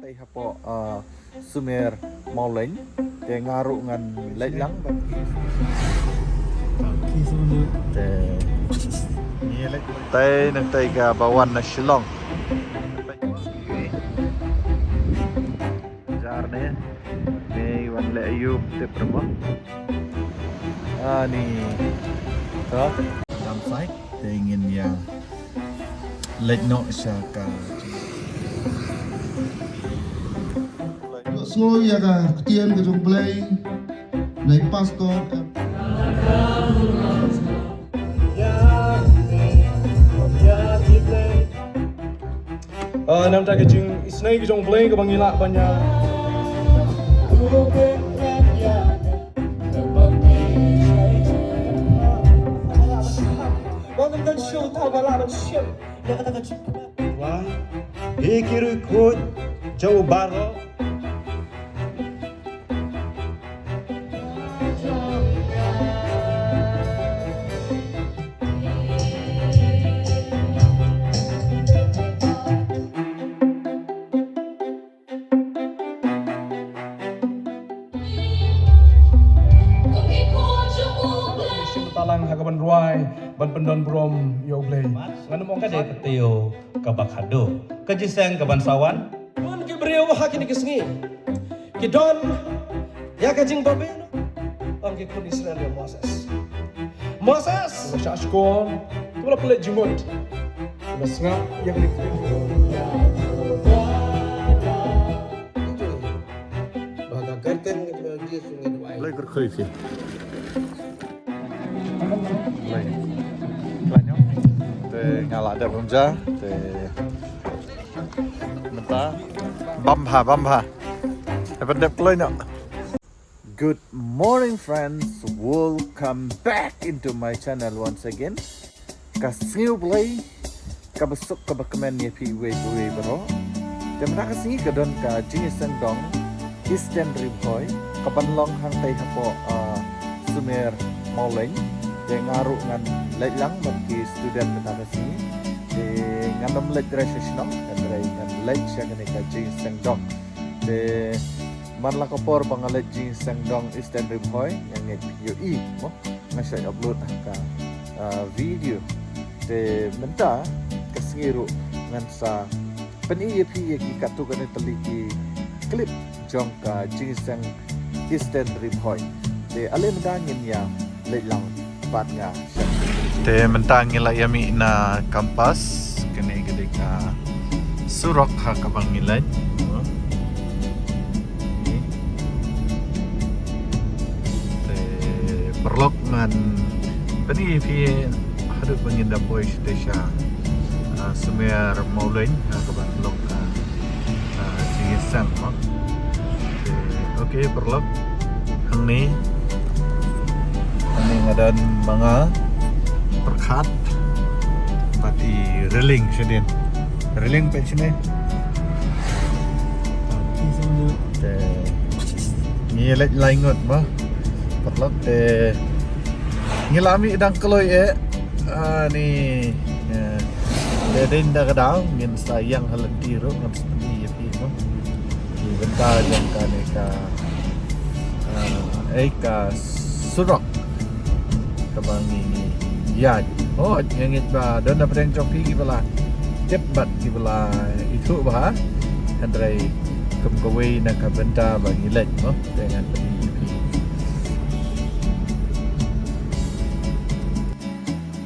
tay hapo Sumer Mauleng te ngaru ngan lek lang ban te ni lek tay nang tay ka bawan na Shillong jar ne wan le ayub te permo ni to dam sai te ingin ya lek no sa ka Slow ya ka ketian ke jong play naik pastor nam ta ke jing isnai ke jong play ke bangila banyak Wah, pikir ikut jauh baru. talang hagaban ruai ban pendon brom yo play Nganu mau kade petio ke Bakado, ke Jiseng ke Bansawan. don ke brio hakini ke sengi ke don ya ke jing babeno ang ke kun Israel ya Moses sa skon tu la pele jimot na snga yang ni baga karten dia sungai duai lek khơi phi lek lanyo te ngala da bumja te menta bamha have dep kloy no. Good morning friends, welcome back into my channel once again. Kasniu play kabusuk kabakmen ye pi we bro. Temna kasni kadon ka Jingisang Dong Eastern Riboy kapanlong hang tay hapo Sumer Mauleng te ngaru ngan lek lang bagi student meta kasni te ngandom lek registration and ngan lek siya ka Jingisang Dong te marla kapor pangalat Jingisang Dong Eastern Riboy yang PUE mo nga siya upload ka video te menta kasngiru ngan sa paniya katu kan teliki klip jong ka Jingisang Eastern Riboy te ale mendangin ya lelang patnya te mentangin la yami na kampas kene gede ka surok ha kabangilan perlok man tadi ada pengindah boy Desha Sumer Mauleng kaban lok Jingisang oke perlok hang ni ngadan mga perkat pati reling sedin reling pensione ni lek laingot mah perlok te ngilami dang keloy ni Dedin dah kadang min sayang halan tiro ngam seperti ya pi mo di bentar yang ka surok kabangi ya oh ngit ba don dapat yang copi ki bala cepat ki bala itu bah andrai kemkawai nak bentar bagi lek mo dengan pi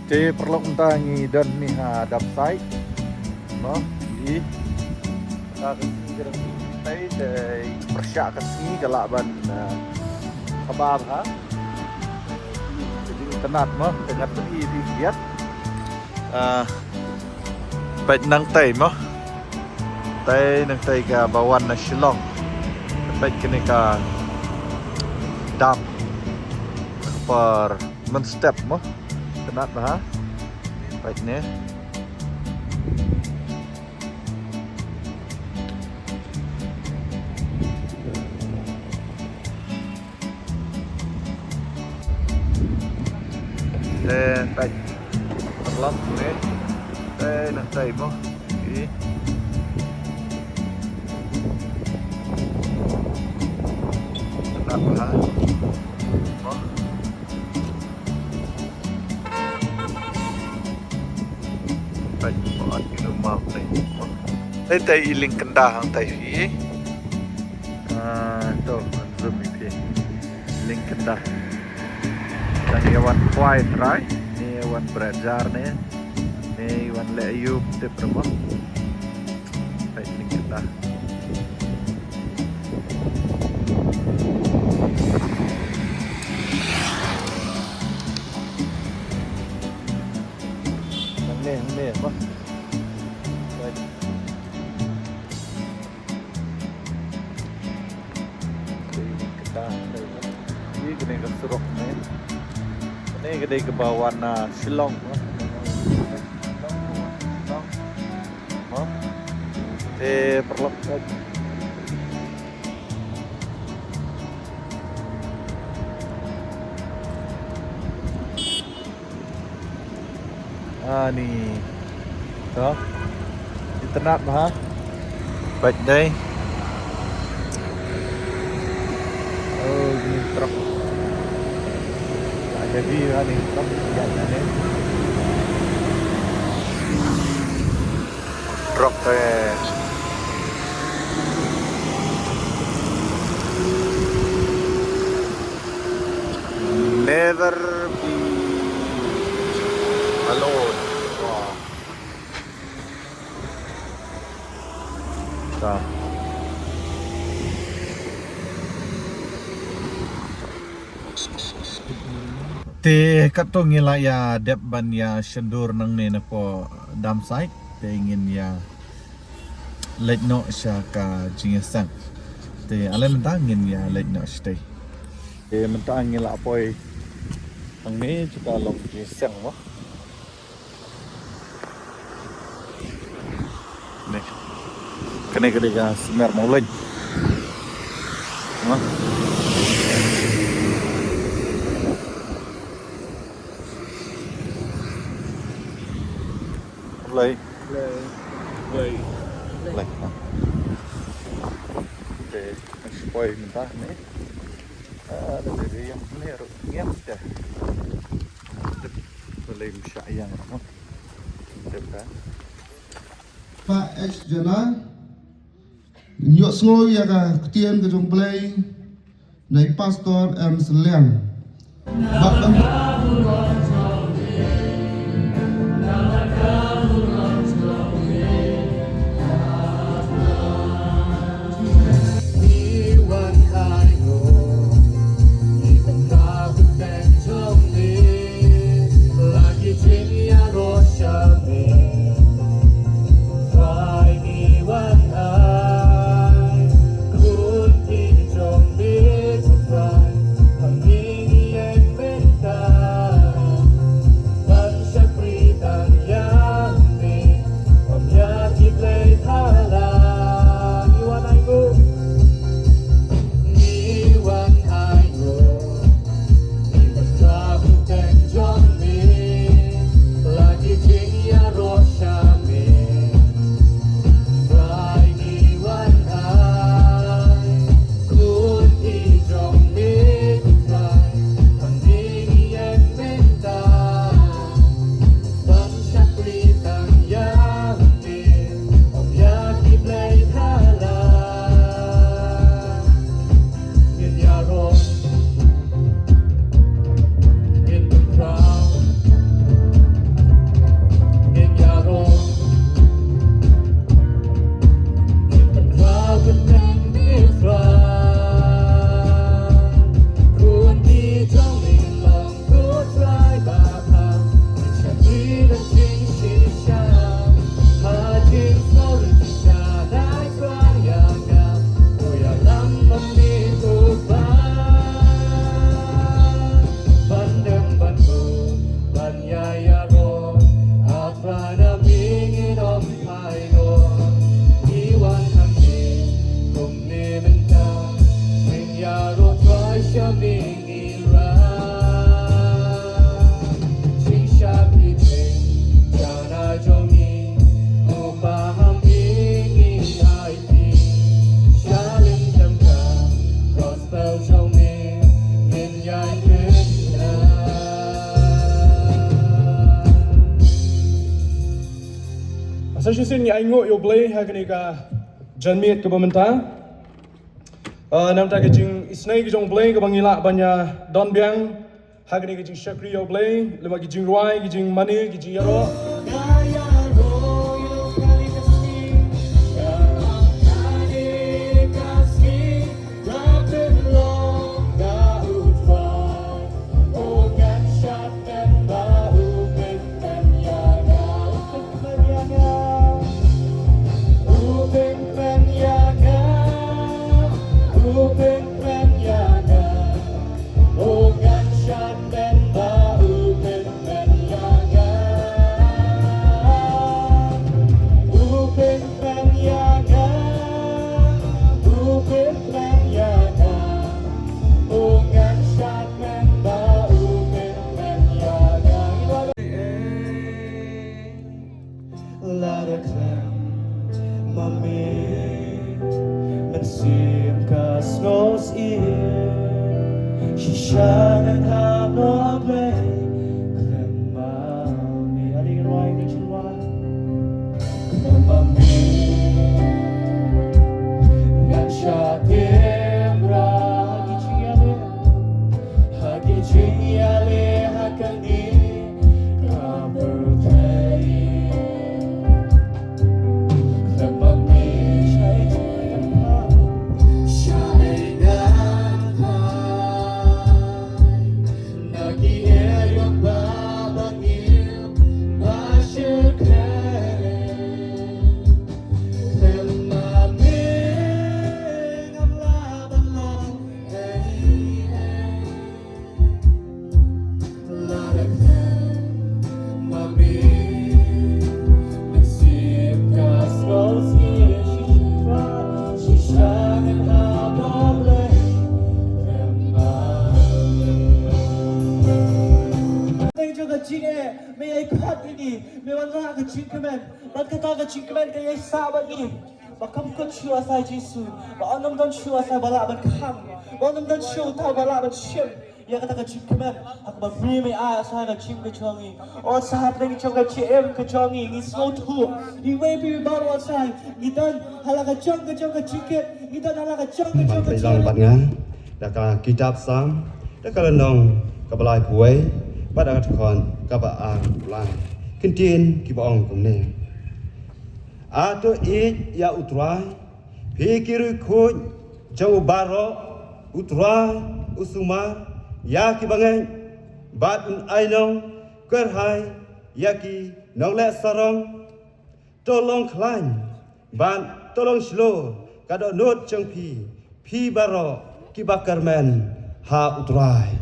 te perlu untangi dan ni hadap sai no di tai de persyak kesini galaban kebab ha jadi tenat mo dengan beli di giat baik nang tai mo tai nang tai ka bawan na Shillong baik kini ka dam per men step mo tenat bah baik ni baik terlam ni nak tay mo apa? Oh. Banyak banget di rumah nih. Tay iling kendahang tay fi. Tuh zoom ini. Iling kendah. Yang iwan white right? Ni iwan berajar nih. Ni iwan leayub te permo. Tay iling kendah. Ini apa? Ini gede ke Surok nih. Ini gede ke bawah na Silong. Perlok. Nih. Tuh. Internet mah. Baik deh. Oh, ini truk. Ada view nih truk yang ada. Truk never be alone. Wow. Tuh. Te katong ngila ya dep ban ya shendur nang ne na po dam site te ingin ya let no sya ka jingesang te ale mentangin ya let no stay te mentang ngila poi ang ne juga long jingesang mo ne kene kene ka smer mo lej ha Play. Oke, spoil mentah nih. Ada dari yang meru ngiap dah. Play yang ramah. Depan. Pak X Jana nyok sngo ya ka ketiem ke jong play nai pastor M Selian. Bakam Saya sini aingo yo play hakni ka janmiat ke pemerintah. Nam ta ke jing isnai ke jong play ke bangila banya don biang hakni ke jing shakri yo play lema ke jing ruai ke jing mani ke jing yaro. Chua sai Jesu, ba anam dan chua sai bala ban kham, ba anam dan chua ta bala ban shem. Ya kata ka chim kemen, ak ba bri me a sai ka chim ke chongi. O sahat le chong ka chem ke chongi, ni so tu. Ni we bi ba wa sai, ni dan hala ka chong ke chiket, ni dan hala ka chong ke Ban lang ban ngan, da ka kitab sam, da ka nong ka balai kuai, ba da ka kon ka ba a lai. Kintin ki ba ong kum ne. Ato ya utrai, pikiru kuj, jauh baro, utrai, usumar, ya ki bangai, bat un ainong, kerhai, ya ki nong le sarong, tolong klain, ban tolong slow, kado not jeng pi baro, ki bakar men, ha utrai.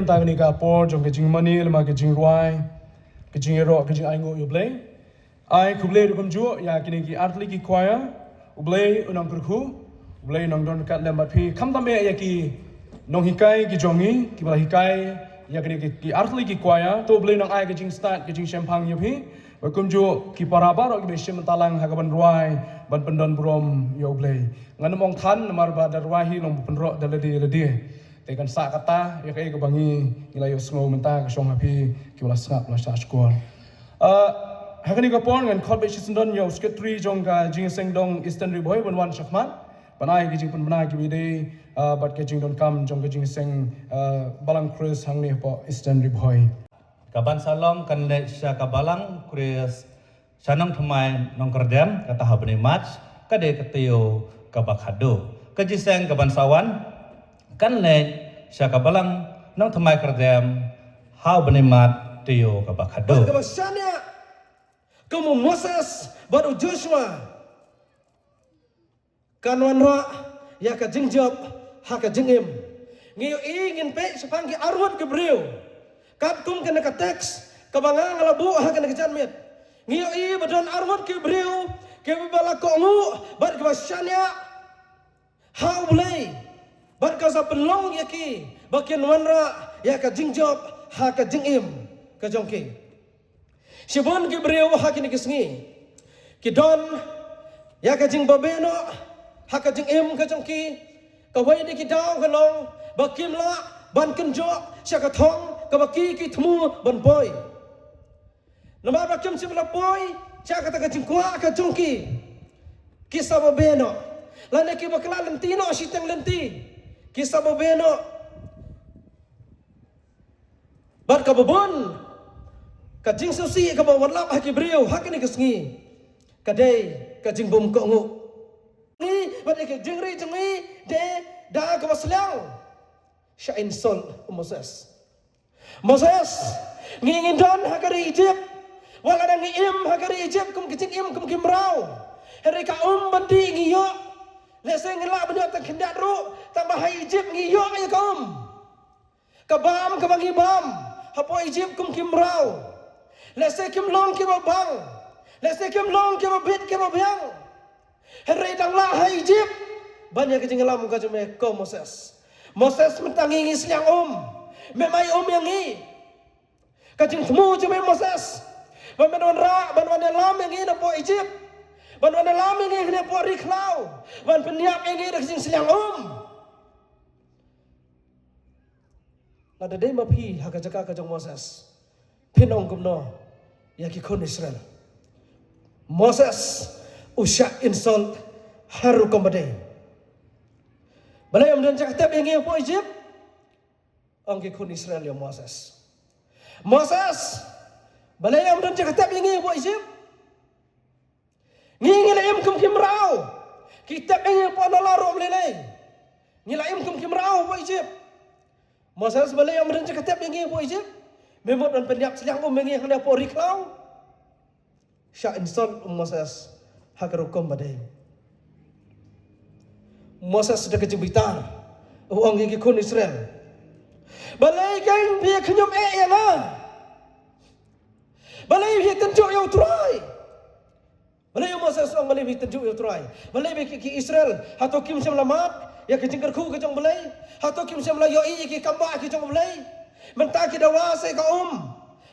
nam ta ni ka por jong ke jing mani lama ke jing ruai ke jing ro ke jing ai ngo yo blei ai kuble ru kum ju ya kini ki artli ki choir ublei unang kurku ublei nong don kat lembat phi kham tam ya ki nong hikai ki jongi ki bala hikai ya kini ki artli ki choir to ublei nong ai ke jing start ke jing champang yo phi kum ju ki parabar ki be shim talang ha ban ruai ban pendon brom yo ublei ngan mong than mar ba dar wahi nong penro daladi ladi te kan sa kata ya kai ke bangi nilai yo sngo menta ke song happy ki bala snap la sa skor Hakani ka pon ngan khot be shisndon yo sketri jong ka jing seng dong eastern riboy ban wan shakman panai ki jing pun bana ki bide bat ke jing don kam jong ka jing seng balang cruise hang ni po eastern riboy Kaban salong kan le sya kabalang kris sanang thmai nong kerdem kata habni match kade ketio kabakhado kajiseng kaban sawan kan le sya kabalang nong thmai kerdem hau bani mat tio kabakhado kabashania kamu Moses baru Joshua kanwan ra ya ka jing job ha ka jing im ngiyo ingin pe sepangki arwat ke brio kat kum kena ka teks kabanga ngalabu ha kena kejan mit ngiyo i badon arwat ke brio ke bala ko ngu bar kabashania ha ulai bar ka sa pelong yaki bakian wanra ya ka jing job ha ka jing im ka jongki Sibon ki brio hakini kisngi ki don ya ka jing babeno ha ka jing im ka jongki ka wai di ki daw ka long bakim la ban kenjo sya ka thong ka baki ki thmu ban boy nama bakim sibla boy sya ka ta ka jing kwa ka jongki ki sa babeno la ne ki bakla lentino siteng lenti ki sa babeno bar ka babon ka jing susi ka bawan lap haki brio hakini kisngi kadai ka jing bom ko ngu ni bade ka jing ri jengi de da ka waslang shain sol Moses ngingin don hakari Egypt wala nang im hakari Egypt kum kijing im kum kimrau hari ka bandi ngiyo leseng la benda tak kendak ru tambah Egypt ngiyo ay ka bam ka bangi bam hapo Egypt kum kimrau Lese kim long kim bang, lese kim long kim bit kim biang. Hari dang lah hai Egypt. Banyak kejenglam ka jume ko Moses mentangi ngis liang memai yang ngi. Kajing temu jume Moses. Banwan ra, banwan lam yang ngi na po Egypt. Banwan lam yang ngi na po Riklau. Ban peniap yang ngi na kajing siliang Lada dei mapi hakajaka kajong Moses. Pinong kumno ya ki kon Israel Moses usha insult haru komade balai am dan cakap yang po Egypt ang ki kon Israel ya Moses balai am dan cakap yang po Egypt ngingil im kum kimrau kitab yang po nalaro mlelay ngila im kum kimrau po Egypt Moses balai am dan cakap yang po Egypt memot dan pendiap seliang mengi hanya po Riklau sya insol Moses hakarukom badai Moses sudah kejembitar uang gigi kun Israel balai kan dia kenyum yang balai dia tenjuk yang turai balai Moses uang balai dia tenjuk yang turai balai ki Israel atau kim semlamat ya kejengkerku kejong balai atau kim semla yoi ki kambak ki jong balai mentaki dawa saya ka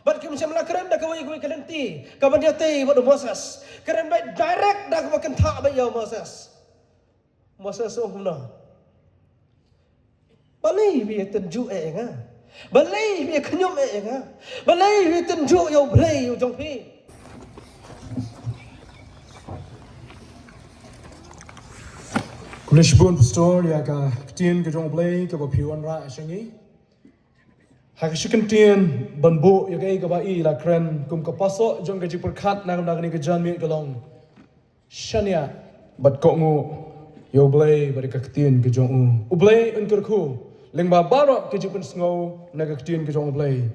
bat kim semla keren dah kawai kalenti ka dia tei bad Moses keren baik direct dah ka makan tak baik ya Moses umna balai bi tenju balai bi kenyum balai bi tenju yo blai yo jong pi Kulishbun pastor ya ka tin ka jong blai ka ba piwan ra shangi Hakishikan tien banbu ya kai ka bai la kren kum ka paso jong ka jiperkat na kam ni ka jan mi galong shania bat ko ngu yo blai bari ka tien ka jong u blai un kurku leng ba baro ka jipun sngo na ka tien ka jong blai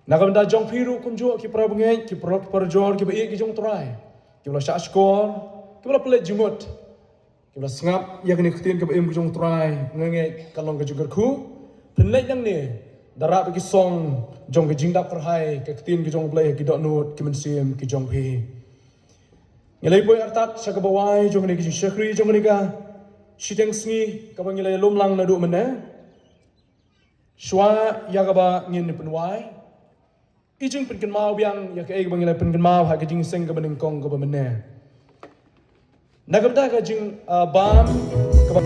na kam da jong piru kum jo ki pra bungai ki pro par jor ki bai ki jong trai ki la sha skor ki la plet jumut ki la ngap ya ka ni tien ka bai ka jong trai ngenge kalong ka jong kurku penlai dang ni Darat bagi song jong ke jingdap kerhai ke ketin ke jong blai ke dok nut ke mensim ke jong pi. Ngilai boy artat sa kabawai jong ni ke syakri jong ni ka shiteng sngi ka bang ngilai lumlang na du mena. Shwa ya ka ba ngin ni penwai. Ijing pen mau biang ya ke bang ngilai pen mau ha ke jing seng ka beneng kong ka ba mena. Nagabda ka jing bam ka ba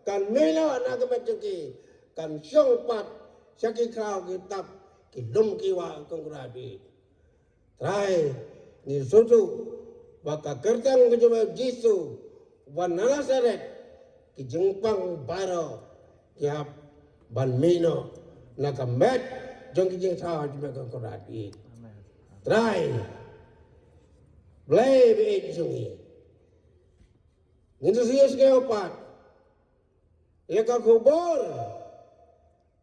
kan mela na ka matki kan syong pat syaki kraw ki tap ki lum ki wa kong rabi trai ni sotu baka kertang ke jema jisu wanala saret ki jengpang baro ki ap ban mino na ka met jong ki jeng thaw jema kong rabi trai blai be jungi ni sias ke opat Eka kubur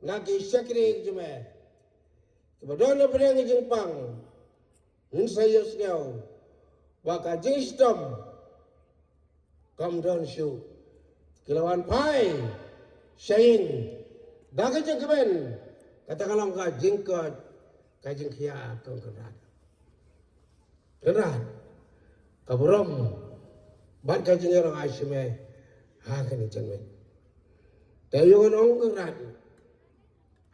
lagi syakri jume. Kemudian berang jengpang. Saya sekau. Baka jistom. Come down show. Kilawan pai. Syain. Daga jengkemen. Katakanlah ka jengkot. Ka jengkia kong kerat. Kerat. Kaburom. Bat ka jengerang asyime. Hakan jengmen. Tayo ang kerat.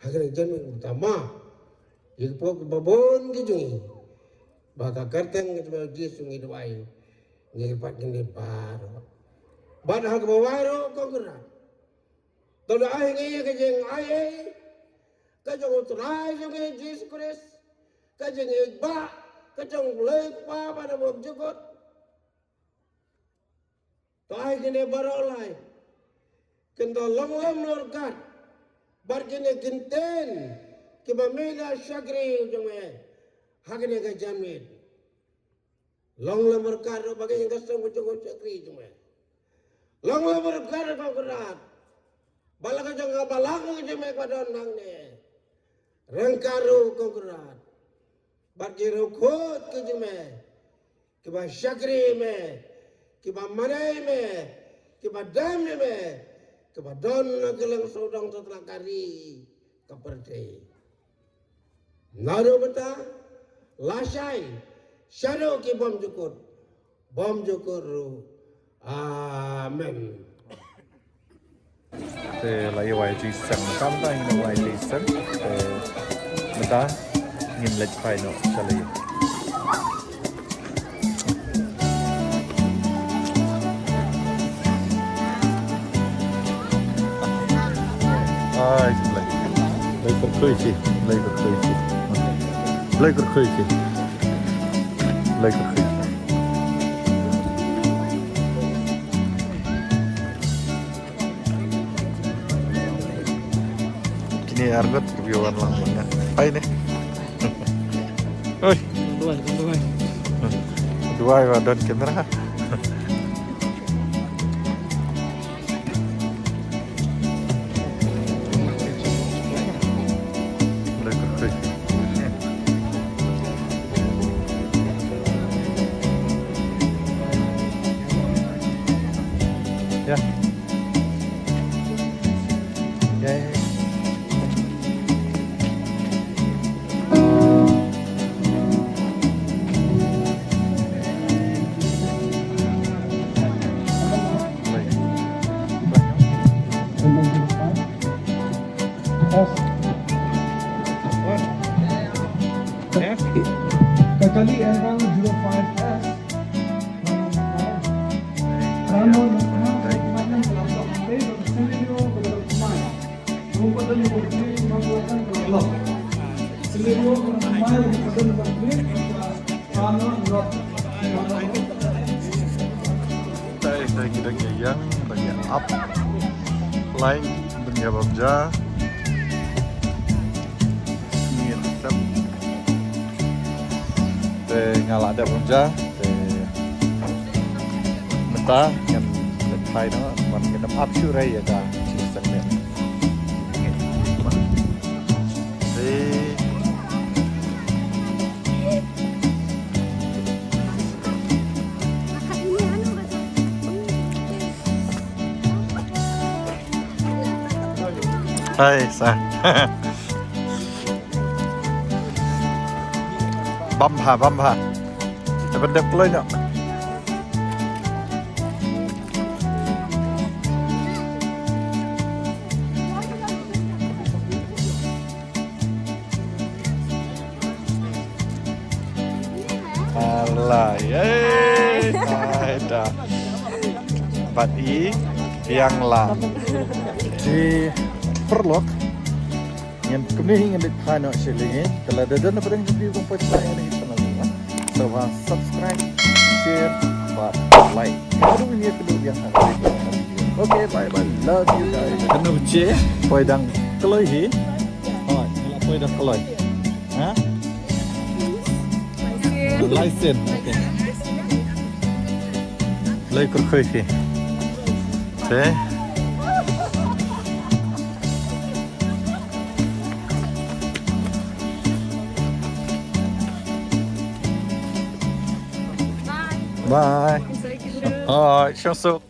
Hagan jangan utama. Ipok babon kijungi. Baka kerteng kita jisungi doai. Ngipat gini paro. Bad hak bawaro kau kerat. Tolong ayah ngi kajeng ayah. Kajeng utrai jungi Yesus Kristus. Kajeng ikba. Kajeng lek pa pada bom jukut. Toai gini barolai. Kendo long lorkat barkene kinten kibamela syakri jome hakene ka jamit long lorkat bagai yang kasong bujuk syakri jome long lorkat ka kerat balaka jong balaka jome padon nangne rengkaru ka kerat barkero khot ke jome kiba syakri me kiba manai me kiba dam me kepadon kelang sodong setelah kari kepercayaan. Naru beta lasai shadow ki bom jukur amen. Te lai wai ji sang kam ta in wai ji sang te mata ngin lech pai no chali. Ai lấy con khơi chi lấy con khơi chi lấy con khơi chi lấy con khơi kini argot kebiawan lamanya apa ini oi dua ya don kamera ya. Kakali Erang 05S. Ramon kita yang banyak up line ya babja. Ni tetap. Te ngala ada babja. Te meta yang lepai no, man kita upshu rai ya ka. Sistem ni. Te Hai, sa. Bamba. Dapat deploy no. Alah, hai dah. Pati yang lang. Di perlok yang kemih yang ditanya shilling kalau ada dana pada yang video kompas saya ini channel ini so subscribe share but like kalau ini kedua yang ada okay bye love you guys kena uci poi dang keloi hi oh kalau poi dang keloi ha license okay lai kurkhoi hi te Bye. Alright, 上手。